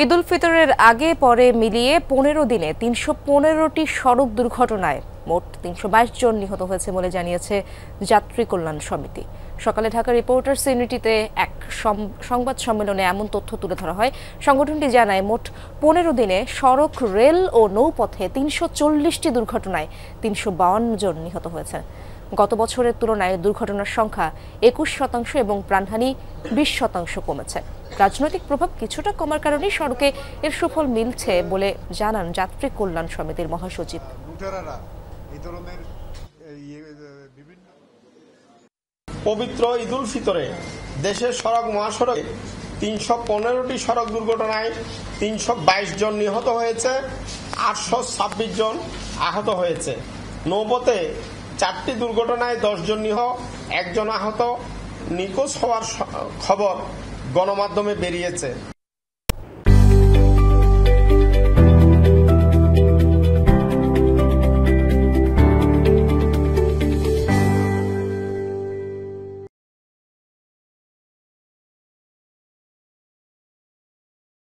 ঈদ উল ফিতরের আগে পরে মিলিয়ে 15 দিনে 315টি সড়ক দুর্ঘটনায় মোট 322 জন নিহত হয়েছে বলে জানিয়েছে যাত্রী কল্যাণ সমিতি। সকালে ঢাকা রিপোর্টার্স ইউনিটিতে এক সংবাদ সম্মেলনে এমন তথ্য তুলে ধরা হয়। সংগঠনটি জানায়, মোট 15 দিনে সড়ক, রেল ও নৌপথে 340টি দুর্ঘটনায় 352 জন নিহত হয়েছে। গত বছরের তুলনায় দুর্ঘটনার সংখ্যা 21% এবং প্রাণহানি 20% কমেছে। রাজনৈতিক প্রভাব কিছুটা কমার কারণে সড়কে এর সুফল মিলছে বলে জানান যাত্রী কল্যাণ সমিতির মহাসচিব। পবিত্র ঈদ উল ফিতরে দেশের সড়ক মহাসড়কে 315টি সড়ক দুর্ঘটনায় 322 জন নিহত হয়েছে, 826 জন আহত হয়েছে। নৌপথে 4টি দুর্ঘটনায় 10 জন নিহত, 1 জন আহত। নিখোঁজ হওয়ার খবর গণমাধ্যমে বেরিয়েছে।